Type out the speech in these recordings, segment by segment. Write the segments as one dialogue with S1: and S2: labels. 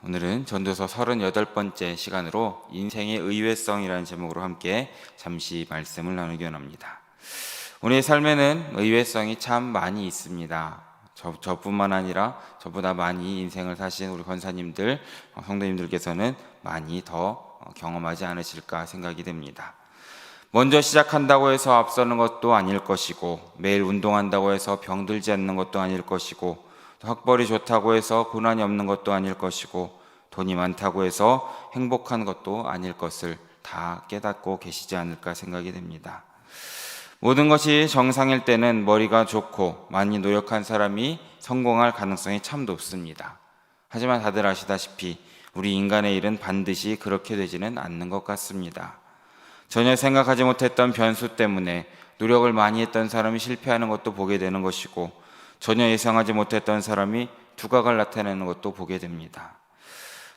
S1: 오늘은 전도서 38번째 시간으로 인생의 의외성이라는 제목으로 함께 잠시 말씀을 나누기 원합니다. 우리의 삶에는 의외성이 참 많이 있습니다. 저뿐만 아니라 저보다 많이 인생을 사신 우리 권사님들, 성도님들께서는 많이 더 경험하지 않으실까 생각이 됩니다. 먼저 시작한다고 해서 앞서는 것도 아닐 것이고, 매일 운동한다고 해서 병들지 않는 것도 아닐 것이고, 학벌이 좋다고 해서 고난이 없는 것도 아닐 것이고, 돈이 많다고 해서 행복한 것도 아닐 것을 다 깨닫고 계시지 않을까 생각이 됩니다. 모든 것이 정상일 때는 머리가 좋고 많이 노력한 사람이 성공할 가능성이 참 높습니다. 하지만 다들 아시다시피 우리 인간의 일은 반드시 그렇게 되지는 않는 것 같습니다. 전혀 생각하지 못했던 변수 때문에 노력을 많이 했던 사람이 실패하는 것도 보게 되는 것이고, 전혀 예상하지 못했던 사람이 두각을 나타내는 것도 보게 됩니다.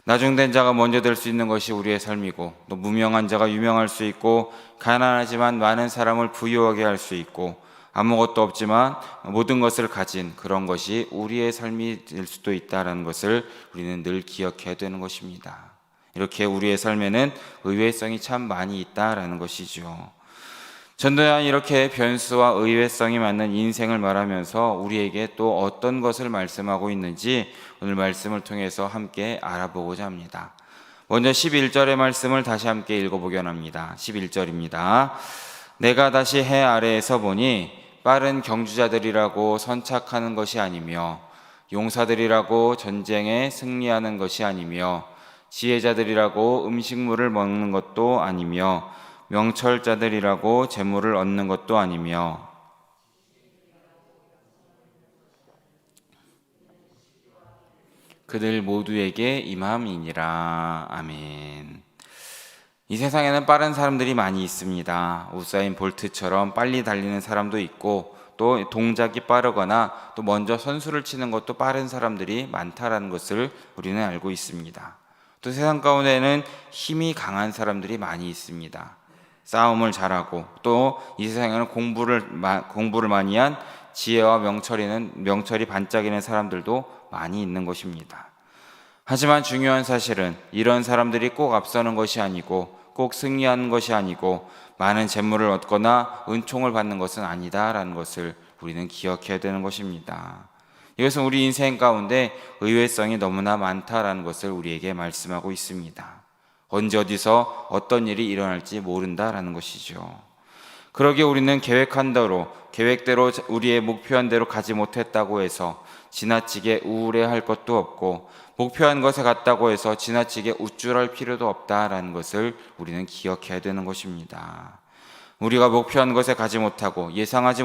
S1: 나중된 자가 먼저 될 수 있는 것이 우리의 삶이고, 또 무명한 자가 유명할 수 있고, 가난하지만 많은 사람을 부유하게 할 수 있고, 아무것도 없지만 모든 것을 가진 그런 것이 우리의 삶이 될 수도 있다는 것을 우리는 늘 기억해야 되는 것입니다. 이렇게 우리의 삶에는 의외성이 참 많이 있다라는 것이죠. 전도연 이렇게 변수와 의외성이 맞는 인생을 말하면서 우리에게 또 어떤 것을 말씀하고 있는지 오늘 말씀을 통해서 함께 알아보고자 합니다. 먼저 11절의 말씀을 다시 함께 읽어보기 원합니다. 11절입니다. 내가 다시 해 아래에서 보니 빠른 경주자들이라고 선착하는 것이 아니며, 용사들이라고 전쟁에 승리하는 것이 아니며, 지혜자들이라고 음식물을 먹는 것도 아니며, 명철자들이라고 재물을 얻는 것도 아니며, 그들 모두에게 임함이니라. 아멘. 이 세상에는 빠른 사람들이 많이 있습니다. 우사인 볼트처럼 빨리 달리는 사람도 있고, 또 동작이 빠르거나 또 먼저 선수를 치는 것도 빠른 사람들이 많다라는 것을 우리는 알고 있습니다. 또 세상 가운데는 힘이 강한 사람들이 많이 있습니다. 싸움을 잘하고, 또 이 세상에는 공부를 많이 한 지혜와 명철이 반짝이는 사람들도 많이 있는 것입니다. 하지만 중요한 사실은 이런 사람들이 꼭 앞서는 것이 아니고, 꼭 승리하는 것이 아니고, 많은 재물을 얻거나 은총을 받는 것은 아니다라는 것을 우리는 기억해야 되는 것입니다. 이것은 우리 인생 가운데 의외성이 너무나 많다라는 것을 우리에게 말씀하고 있습니다. 언제 어디서 어떤 일이 일어날지 모른다라는 것이죠. 그러기에 우리는 계획대로 우리의 목표한 대로 가지 못했다고 해서 지나치게 우울해할 것도 없고, 목표한 것에 갔다고 해서 지나치게 우쭐할 필요도 없다라는 것을 우리는 기억해야 되는 것입니다. 우리가 목표한 것에 가지 못하고 예상하지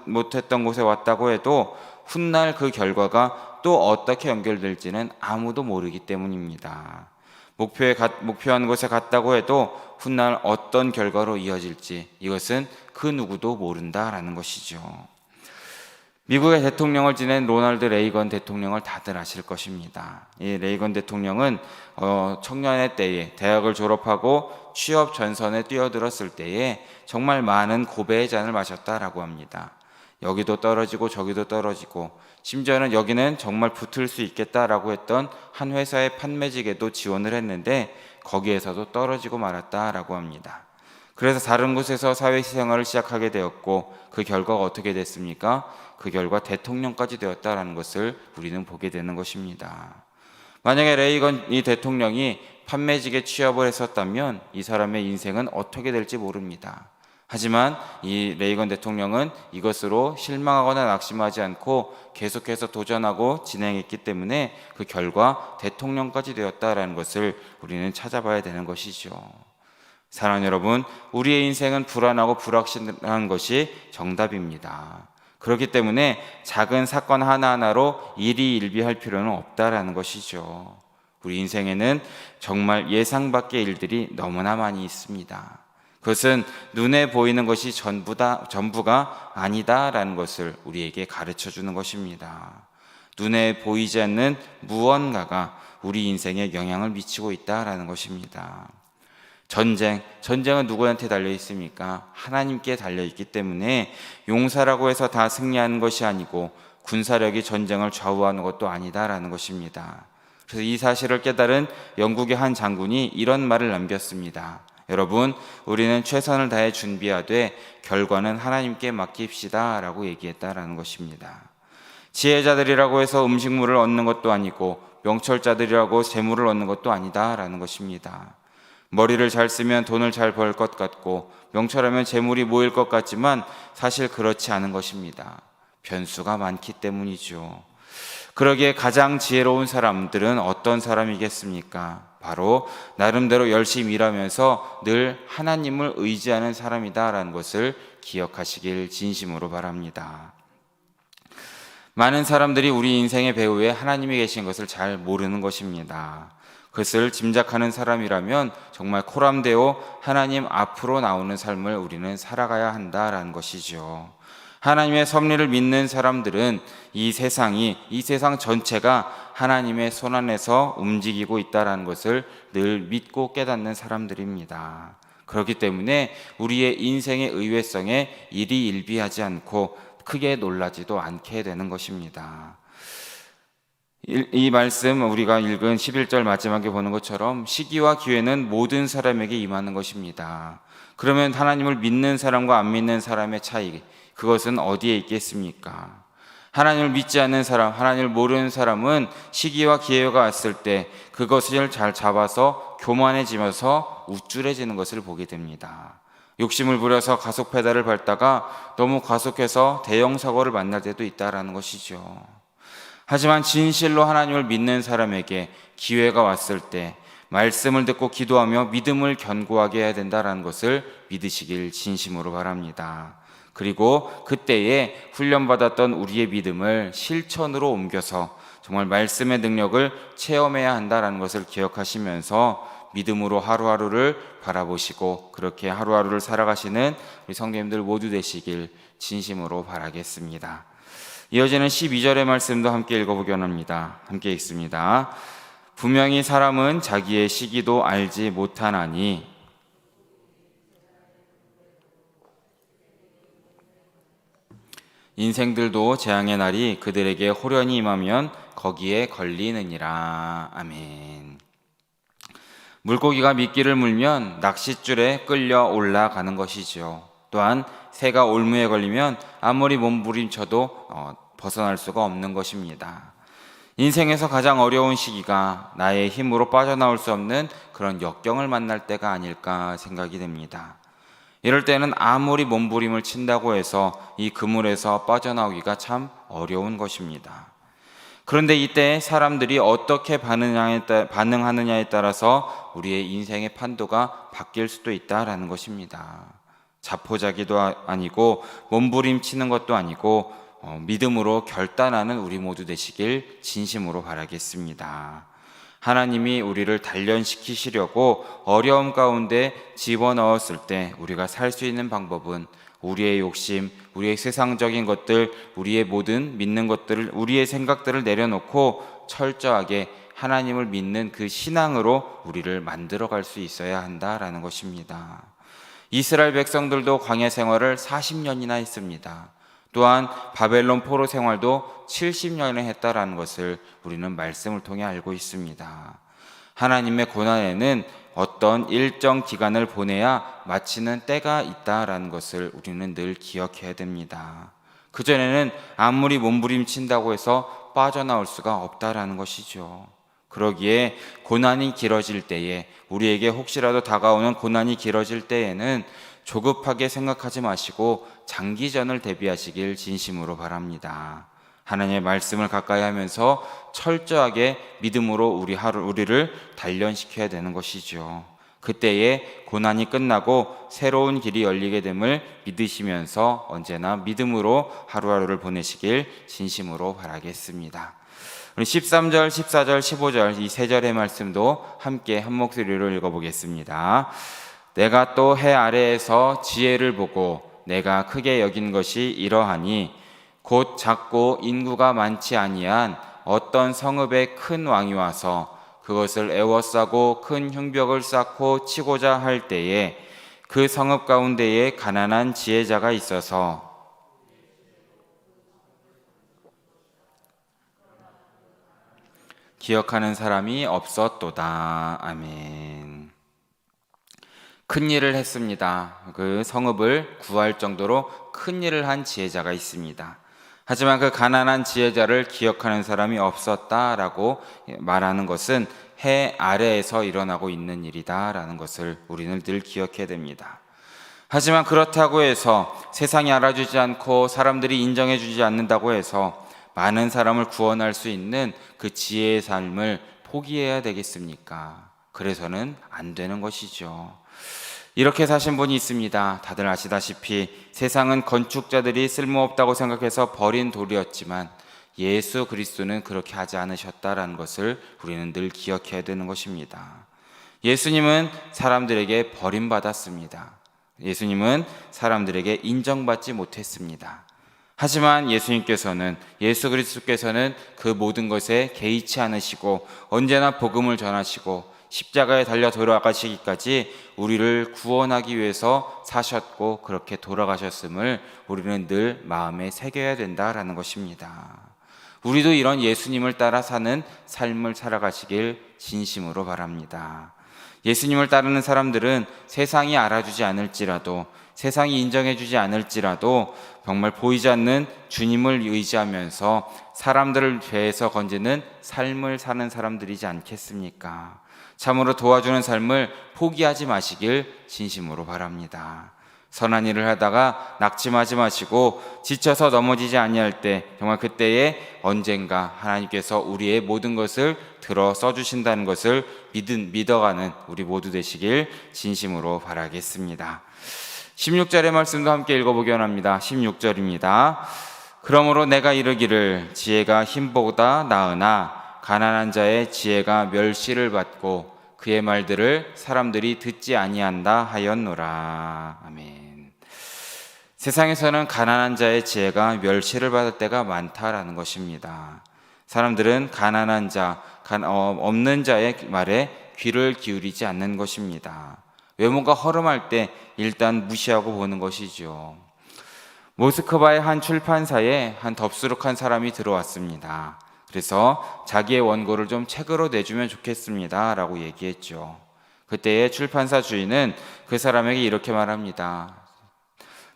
S1: 못했던 곳에 왔다고 해도 훗날 그 결과가 또 어떻게 연결될지는 아무도 모르기 때문입니다. 목표한 곳에 갔다고 해도 훗날 어떤 결과로 이어질지 이것은 그 누구도 모른다라는 것이죠. 미국의 대통령을 지낸 로널드 레이건 대통령을 다들 아실 것입니다. 이 레이건 대통령은 청년의 때에 대학을 졸업하고 취업 전선에 뛰어들었을 때에 정말 많은 고배의 잔을 마셨다라고 합니다. 여기도 떨어지고 저기도 떨어지고, 심지어는 여기는 정말 붙을 수 있겠다라고 했던 한 회사의 판매직에도 지원을 했는데 거기에서도 떨어지고 말았다라고 합니다. 그래서 다른 곳에서 사회생활을 시작하게 되었고, 그 결과가 어떻게 됐습니까? 그 결과 대통령까지 되었다라는 것을 우리는 보게 되는 것입니다. 만약에 레이건 이 대통령이 판매직에 취업을 했었다면 이 사람의 인생은 어떻게 될지 모릅니다. 하지만 이 레이건 대통령은 이것으로 실망하거나 낙심하지 않고 계속해서 도전하고 진행했기 때문에 그 결과 대통령까지 되었다라는 것을 우리는 찾아봐야 되는 것이죠. 사랑하는 여러분, 우리의 인생은 불안하고 불확실한 것이 정답입니다. 그렇기 때문에 작은 사건 하나하나로 일희일비할 필요는 없다라는 것이죠. 우리 인생에는 정말 예상 밖의 일들이 너무나 많이 있습니다. 그것은 눈에 보이는 것이 전부가 아니다라는 것을 우리에게 가르쳐 주는 것입니다. 눈에 보이지 않는 무언가가 우리 인생에 영향을 미치고 있다라는 것입니다. 전쟁은 누구한테 달려 있습니까? 하나님께 달려 있기 때문에 용사라고 해서 다 승리하는 것이 아니고, 군사력이 전쟁을 좌우하는 것도 아니다라는 것입니다. 그래서 이 사실을 깨달은 영국의 한 장군이 이런 말을 남겼습니다. 여러분, 우리는 최선을 다해 준비하되 결과는 하나님께 맡깁시다 라고 얘기했다라는 것입니다. 지혜자들이라고 해서 음식물을 얻는 것도 아니고 명철자들이라고 재물을 얻는 것도 아니다라는 것입니다. 머리를 잘 쓰면 돈을 잘 벌 것 같고 명철하면 재물이 모일 것 같지만 사실 그렇지 않은 것입니다. 변수가 많기 때문이죠. 그러기에 가장 지혜로운 사람들은 어떤 사람이겠습니까? 바로 나름대로 열심히 일하면서 늘 하나님을 의지하는 사람이다라는 것을 기억하시길 진심으로 바랍니다. 많은 사람들이 우리 인생의 배후에 하나님이 계신 것을 잘 모르는 것입니다. 그것을 짐작하는 사람이라면 정말 코람되어 하나님 앞으로 나오는 삶을 우리는 살아가야 한다라는 것이죠. 하나님의 섭리를 믿는 사람들은 이 세상 전체가 하나님의 손 안에서 움직이고 있다라는 것을 늘 믿고 깨닫는 사람들입니다. 그렇기 때문에 우리의 인생의 의외성에 일희일비하지 않고 크게 놀라지도 않게 되는 것입니다. 이 말씀 우리가 읽은 11절 마지막에 보는 것처럼 시기와 기회는 모든 사람에게 임하는 것입니다. 그러면 하나님을 믿는 사람과 안 믿는 사람의 차이, 그것은 어디에 있겠습니까? 하나님을 믿지 않는 사람, 하나님을 모르는 사람은 시기와 기회가 왔을 때 그것을 잘 잡아서 교만해지면서 우쭐해지는 것을 보게 됩니다. 욕심을 부려서 가속 페달을 밟다가 너무 과속해서 대형 사고를 만날 때도 있다라는 것이죠. 하지만 진실로 하나님을 믿는 사람에게 기회가 왔을 때 말씀을 듣고 기도하며 믿음을 견고하게 해야 된다는 것을 믿으시길 진심으로 바랍니다. 그리고 그때에 훈련받았던 우리의 믿음을 실천으로 옮겨서 정말 말씀의 능력을 체험해야 한다는 것을 기억하시면서 믿음으로 하루하루를 바라보시고 그렇게 하루하루를 살아가시는 우리 성도님들 모두 되시길 진심으로 바라겠습니다. 이어지는 12절의 말씀도 함께 읽어보기 원합니다. 함께 읽습니다. 분명히 사람은 자기의 시기도 알지 못하나니 인생들도 재앙의 날이 그들에게 호련히 임하면 거기에 걸리느니라. 아멘. 물고기가 미끼를 물면 낚싯줄에 끌려 올라가는 것이죠. 또한 새가 올무에 걸리면 아무리 몸부림쳐도 벗어날 수가 없는 것입니다. 인생에서 가장 어려운 시기가 나의 힘으로 빠져나올 수 없는 그런 역경을 만날 때가 아닐까 생각이 됩니다. 이럴 때는 아무리 몸부림을 친다고 해서 이 그물에서 빠져나오기가 참 어려운 것입니다. 그런데 이때 사람들이 어떻게 반응하느냐에 따라서 우리의 인생의 판도가 바뀔 수도 있다라는 것입니다. 자포자기도 아니고 몸부림치는 것도 아니고 믿음으로 결단하는 우리 모두 되시길 진심으로 바라겠습니다. 하나님이 우리를 단련시키시려고 어려움 가운데 집어넣었을 때 우리가 살 수 있는 방법은 우리의 욕심, 우리의 세상적인 것들, 우리의 모든 믿는 것들을, 우리의 생각들을 내려놓고 철저하게 하나님을 믿는 그 신앙으로 우리를 만들어갈 수 있어야 한다라는 것입니다. 이스라엘 백성들도 광야 생활을 40년이나 했습니다. 또한 바벨론 포로 생활도 70년을 했다라는 것을 우리는 말씀을 통해 알고 있습니다. 하나님의 고난에는 어떤 일정 기간을 보내야 마치는 때가 있다라는 것을 우리는 늘 기억해야 됩니다. 그전에는 아무리 몸부림친다고 해서 빠져나올 수가 없다라는 것이죠. 그러기에 고난이 길어질 때에, 우리에게 혹시라도 다가오는 고난이 길어질 때에는 조급하게 생각하지 마시고 장기전을 대비하시길 진심으로 바랍니다. 하나님의 말씀을 가까이 하면서 철저하게 믿음으로 우리를 단련시켜야 되는 것이죠. 그때에 고난이 끝나고 새로운 길이 열리게 됨을 믿으시면서 언제나 믿음으로 하루하루를 보내시길 진심으로 바라겠습니다. 우리 13절, 14절, 15절 이 세 절의 말씀도 함께 한 목소리로 읽어보겠습니다. 내가 또 해 아래에서 지혜를 보고 내가 크게 여긴 것이 이러하니 곧 작고 인구가 많지 아니한 어떤 성읍에 큰 왕이 와서 그것을 애워싸고 큰 흉벽을 쌓고 치고자 할 때에 그 성읍 가운데에 가난한 지혜자가 있어서 기억하는 사람이 없었도다. 아멘. 큰 일을 했습니다. 그 성읍을 구할 정도로 큰 일을 한 지혜자가 있습니다. 하지만 그 가난한 지혜자를 기억하는 사람이 없었다라고 말하는 것은 해 아래에서 일어나고 있는 일이다라는 것을 우리는 늘 기억해야 됩니다. 하지만 그렇다고 해서 세상이 알아주지 않고 사람들이 인정해주지 않는다고 해서 많은 사람을 구원할 수 있는 그 지혜의 삶을 포기해야 되겠습니까? 그래서는 안 되는 것이죠. 이렇게 사신 분이 있습니다. 다들 아시다시피 세상은 건축자들이 쓸모없다고 생각해서 버린 돌이었지만 예수 그리스도는 그렇게 하지 않으셨다라는 것을 우리는 늘 기억해야 되는 것입니다. 예수님은 사람들에게 버림받았습니다. 예수님은 사람들에게 인정받지 못했습니다. 하지만 예수 그리스도께서는 그 모든 것에 개의치 않으시고 언제나 복음을 전하시고 십자가에 달려 돌아가시기까지 우리를 구원하기 위해서 사셨고 그렇게 돌아가셨음을 우리는 늘 마음에 새겨야 된다라는 것입니다. 우리도 이런 예수님을 따라 사는 삶을 살아가시길 진심으로 바랍니다. 예수님을 따르는 사람들은 세상이 알아주지 않을지라도, 세상이 인정해주지 않을지라도 정말 보이지 않는 주님을 의지하면서 사람들을 죄에서 건지는 삶을 사는 사람들이지 않겠습니까? 참으로 도와주는 삶을 포기하지 마시길 진심으로 바랍니다. 선한 일을 하다가 낙심하지 마시고 지쳐서 넘어지지 아니할 때 정말 그때에 언젠가 하나님께서 우리의 모든 것을 들어 써주신다는 것을 믿어가는 우리 모두 되시길 진심으로 바라겠습니다. 16절의 말씀도 함께 읽어보기 원합니다. 16절입니다. 그러므로 내가 이르기를 지혜가 힘보다 나으나 가난한 자의 지혜가 멸시를 받고 그의 말들을 사람들이 듣지 아니한다 하였노라. 아멘. 세상에서는 가난한 자의 지혜가 멸시를 받을 때가 많다라는 것입니다. 사람들은 가난한 자, 없는 자의 말에 귀를 기울이지 않는 것입니다. 외모가 허름할 때 일단 무시하고 보는 것이죠. 모스크바의 한 출판사에 한 덥수룩한 사람이 들어왔습니다. 그래서 자기의 원고를 좀 책으로 내주면 좋겠습니다 라고 얘기했죠. 그때의 출판사 주인은 그 사람에게 이렇게 말합니다.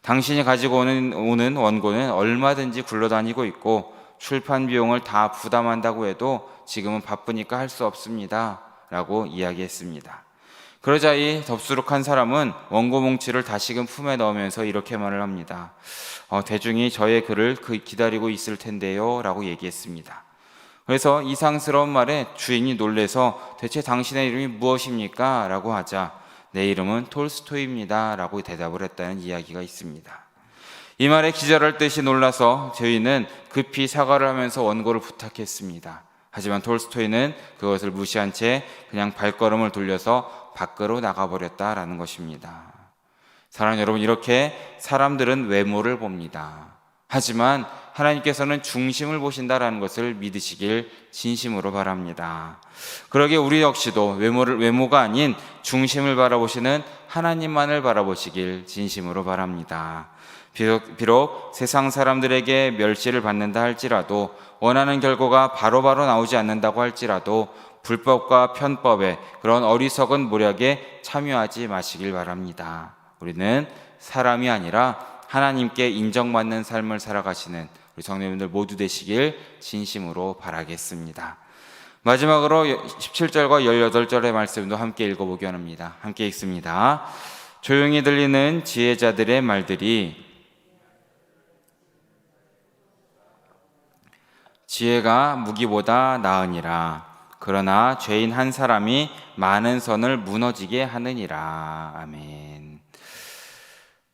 S1: 당신이 가지고 오는 원고는 얼마든지 굴러다니고 있고 출판 비용을 다 부담한다고 해도 지금은 바쁘니까 할 수 없습니다 라고 이야기했습니다. 그러자 이 덥수룩한 사람은 원고 뭉치를 다시금 품에 넣으면서 이렇게 말을 합니다. 대중이 저의 글을 기다리고 있을 텐데요 라고 얘기했습니다. 그래서 이상스러운 말에 주인이 놀래서 대체 당신의 이름이 무엇입니까? 라고 하자 내 이름은 톨스토이입니다 라고 대답을 했다는 이야기가 있습니다. 이 말에 기절할 듯이 놀라서 주인은 급히 사과를 하면서 원고를 부탁했습니다. 하지만 톨스토이는 그것을 무시한 채 그냥 발걸음을 돌려서 밖으로 나가버렸다라는 것입니다. 사랑하는 여러분, 이렇게 사람들은 외모를 봅니다. 하지만 하나님께서는 중심을 보신다라는 것을 믿으시길 진심으로 바랍니다. 그러기에 우리 역시도 외모가 아닌 중심을 바라보시는 하나님만을 바라보시길 진심으로 바랍니다. 비록 세상 사람들에게 멸시를 받는다 할지라도, 원하는 결과가 바로바로 나오지 않는다고 할지라도 불법과 편법에 그런 어리석은 모략에 참여하지 마시길 바랍니다. 우리는 사람이 아니라 하나님께 인정받는 삶을 살아가시는 우리 성도님들 모두 되시길 진심으로 바라겠습니다. 마지막으로 17절과 18절의 말씀도 함께 읽어보기 원합니다. 함께 읽습니다. 조용히 들리는 지혜자들의 말들이 지혜가 무기보다 나으니라. 그러나 죄인 한 사람이 많은 선을 무너지게 하느니라. 아멘.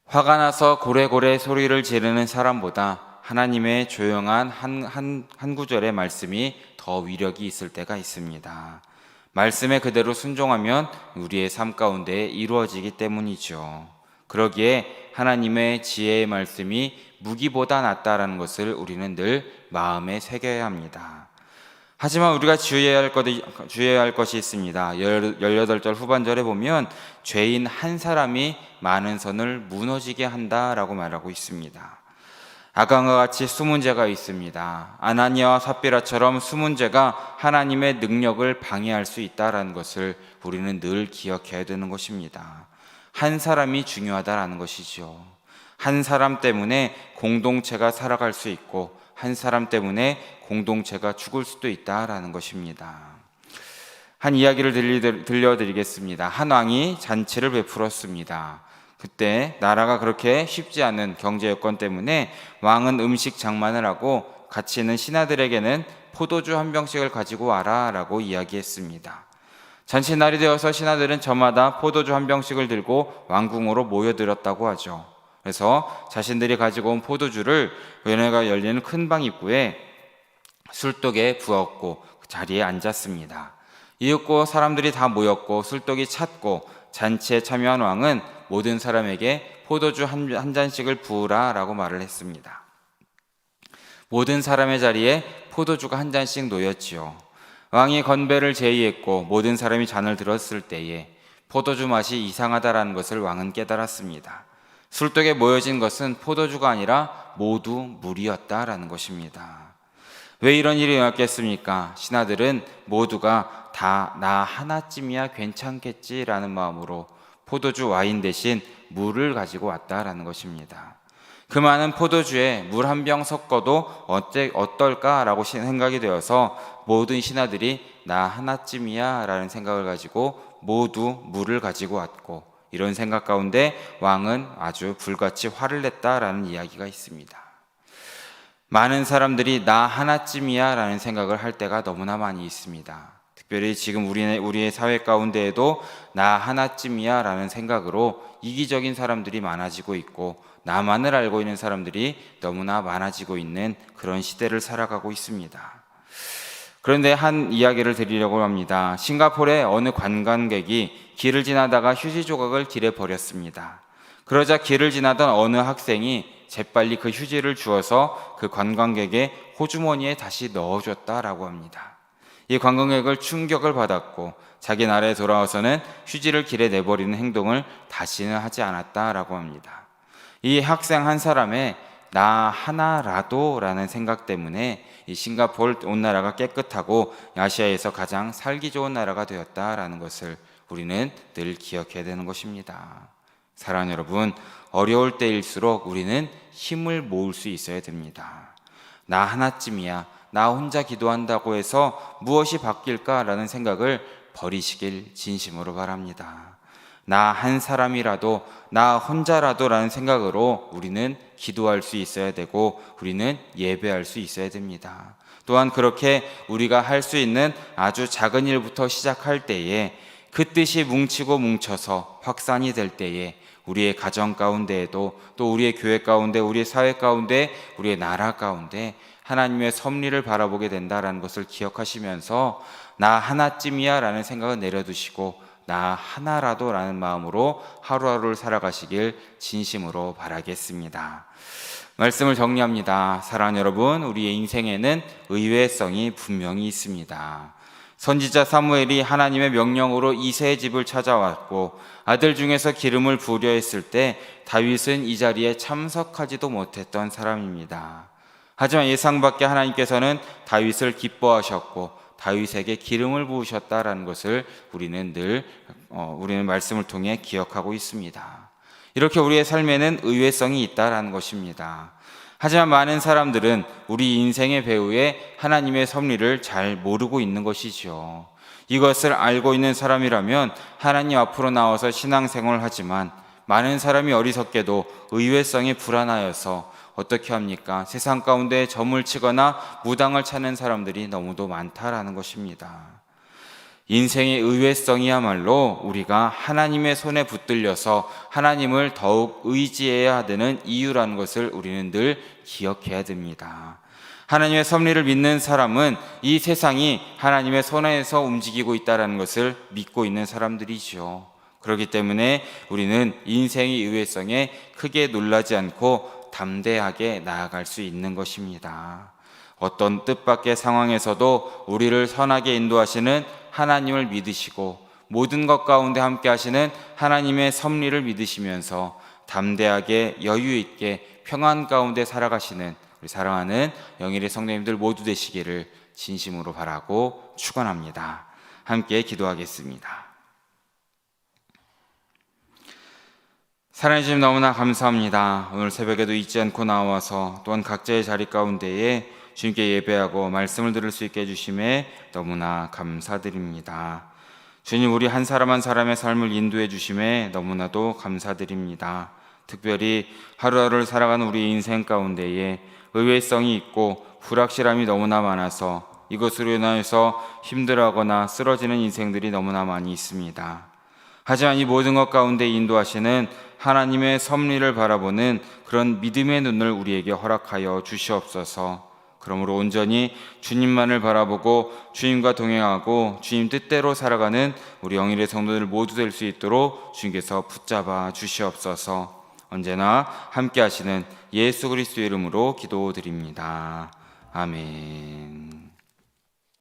S1: 화가 나서 고래고래 소리를 지르는 사람보다 하나님의 조용한 한 구절의 말씀이 더 위력이 있을 때가 있습니다. 말씀에 그대로 순종하면 우리의 삶 가운데 이루어지기 때문이죠. 그러기에 하나님의 지혜의 말씀이 무기보다 낫다라는 것을 우리는 늘 마음에 새겨야 합니다. 하지만 우리가 주의해야 할 것이 있습니다. 18절 후반절에 보면 죄인 한 사람이 많은 선을 무너지게 한다라고 말하고 있습니다. 아간과 같이 숨은 죄가 있습니다. 아나니아와 삽비라처럼 숨은 죄가 하나님의 능력을 방해할 수 있다는 것을 우리는 늘 기억해야 되는 것입니다. 한 사람이 중요하다라는 것이죠. 한 사람 때문에 공동체가 살아갈 수 있고 한 사람 때문에 공동체가 죽을 수도 있다라는 것입니다. 한 이야기를 들려드리겠습니다. 한 왕이 잔치를 베풀었습니다. 그때 나라가 그렇게 쉽지 않은 경제 여건 때문에 왕은 음식 장만을 하고 같이 있는 신하들에게는 포도주 한 병씩을 가지고 와라 라고 이야기했습니다. 잔치날이 되어서 신하들은 저마다 포도주 한 병씩을 들고 왕궁으로 모여들었다고 하죠. 그래서 자신들이 가지고 온 포도주를 연회가 열리는 큰 방 입구에 술독에 부었고 그 자리에 앉았습니다. 이윽고 사람들이 다 모였고 술독이 찼고 잔치에 참여한 왕은 모든 사람에게 포도주 한 잔씩을 부으라 라고 말을 했습니다. 모든 사람의 자리에 포도주가 한 잔씩 놓였지요. 왕이 건배를 제의했고 모든 사람이 잔을 들었을 때에 포도주 맛이 이상하다라는 것을 왕은 깨달았습니다. 술독에 모여진 것은 포도주가 아니라 모두 물이었다라는 것입니다. 왜 이런 일이 일어났겠습니까? 신하들은 모두가 다 나 하나쯤이야 괜찮겠지라는 마음으로 포도주 와인 대신 물을 가지고 왔다라는 것입니다. 그 많은 포도주에 물 한 병 섞어도 어떨까라고 생각이 되어서 모든 신하들이 나 하나쯤이야 라는 생각을 가지고 모두 물을 가지고 왔고, 이런 생각 가운데 왕은 아주 불같이 화를 냈다라는 이야기가 있습니다. 많은 사람들이 나 하나쯤이야 라는 생각을 할 때가 너무나 많이 있습니다. 특별히 지금 우리의 사회 가운데에도 나 하나쯤이야 라는 생각으로 이기적인 사람들이 많아지고 있고 나만을 알고 있는 사람들이 너무나 많아지고 있는 그런 시대를 살아가고 있습니다. 그런데 한 이야기를 드리려고 합니다. 싱가포르의 어느 관광객이 길을 지나다가 휴지 조각을 길에 버렸습니다. 그러자 길을 지나던 어느 학생이 재빨리 그 휴지를 주워서 그 관광객의 호주머니에 다시 넣어줬다라고 합니다. 이 관광객을 충격을 받았고 자기 나라에 돌아와서는 휴지를 길에 내버리는 행동을 다시는 하지 않았다라고 합니다. 이 학생 한 사람의 나 하나라도 라는 생각 때문에 이 싱가포르 온 나라가 깨끗하고 아시아에서 가장 살기 좋은 나라가 되었다라는 것을 우리는 늘 기억해야 되는 것입니다. 사랑하는 여러분, 어려울 때일수록 우리는 힘을 모을 수 있어야 됩니다. 나 하나쯤이야, 나 혼자 기도한다고 해서 무엇이 바뀔까라는 생각을 버리시길 진심으로 바랍니다. 나 한 사람이라도, 나 혼자라도 라는 생각으로 우리는 기도할 수 있어야 되고 우리는 예배할 수 있어야 됩니다. 또한 그렇게 우리가 할 수 있는 아주 작은 일부터 시작할 때에 그 뜻이 뭉치고 뭉쳐서 확산이 될 때에 우리의 가정 가운데에도 또 우리의 교회 가운데, 우리의 사회 가운데, 우리의 나라 가운데 하나님의 섭리를 바라보게 된다라는 것을 기억하시면서 나 하나쯤이야 라는 생각을 내려두시고 나 하나라도 라는 마음으로 하루하루를 살아가시길 진심으로 바라겠습니다. 말씀을 정리합니다. 사랑하는 여러분, 우리의 인생에는 의외성이 분명히 있습니다. 선지자 사무엘이 하나님의 명령으로 이새의 집을 찾아왔고 아들 중에서 기름을 부으려 했을 때 다윗은 이 자리에 참석하지도 못했던 사람입니다. 하지만 예상 밖에 하나님께서는 다윗을 기뻐하셨고 다윗에게 기름을 부으셨다라는 것을 우리는 말씀을 통해 기억하고 있습니다. 이렇게 우리의 삶에는 의외성이 있다라는 것입니다. 하지만 많은 사람들은 우리 인생의 배후에 하나님의 섭리를 잘 모르고 있는 것이죠. 이것을 알고 있는 사람이라면 하나님 앞으로 나와서 신앙생활을 하지만 많은 사람이 어리석게도 의외성이 불안하여서 어떻게 합니까? 세상 가운데 점을 치거나 무당을 찾는 사람들이 너무도 많다라는 것입니다. 인생의 의외성이야말로 우리가 하나님의 손에 붙들려서 하나님을 더욱 의지해야 되는 이유라는 것을 우리는 늘 기억해야 됩니다. 하나님의 섭리를 믿는 사람은 이 세상이 하나님의 손에서 움직이고 있다는 것을 믿고 있는 사람들이죠. 그렇기 때문에 우리는 인생의 의외성에 크게 놀라지 않고 담대하게 나아갈 수 있는 것입니다. 어떤 뜻밖의 상황에서도 우리를 선하게 인도하시는 하나님을 믿으시고 모든 것 가운데 함께 하시는 하나님의 섭리를 믿으시면서 담대하게 여유 있게 평안 가운데 살아가시는 우리 사랑하는 영일의 성도님들 모두 되시기를 진심으로 바라고 축원합니다. 함께 기도하겠습니다. 사랑해 주님 너무나 감사합니다. 오늘 새벽에도 잊지 않고 나와서 또한 각자의 자리 가운데에 주님께 예배하고 말씀을 들을 수 있게 해주심에 너무나 감사드립니다. 주님, 우리 한 사람 한 사람의 삶을 인도해 주심에 너무나도 감사드립니다. 특별히 하루하루를 살아가는 우리 인생 가운데에 의외성이 있고 불확실함이 너무나 많아서 이것으로 인하여서 힘들어하거나 쓰러지는 인생들이 너무나 많이 있습니다. 하지만 이 모든 것 가운데 인도하시는 하나님의 섭리를 바라보는 그런 믿음의 눈을 우리에게 허락하여 주시옵소서. 그러므로 온전히 주님만을 바라보고 주님과 동행하고 주님 뜻대로 살아가는 우리 영일의 성도들 모두 될 수 있도록 주님께서 붙잡아 주시옵소서. 언제나 함께 하시는 예수 그리스도의 이름으로 기도드립니다. 아멘.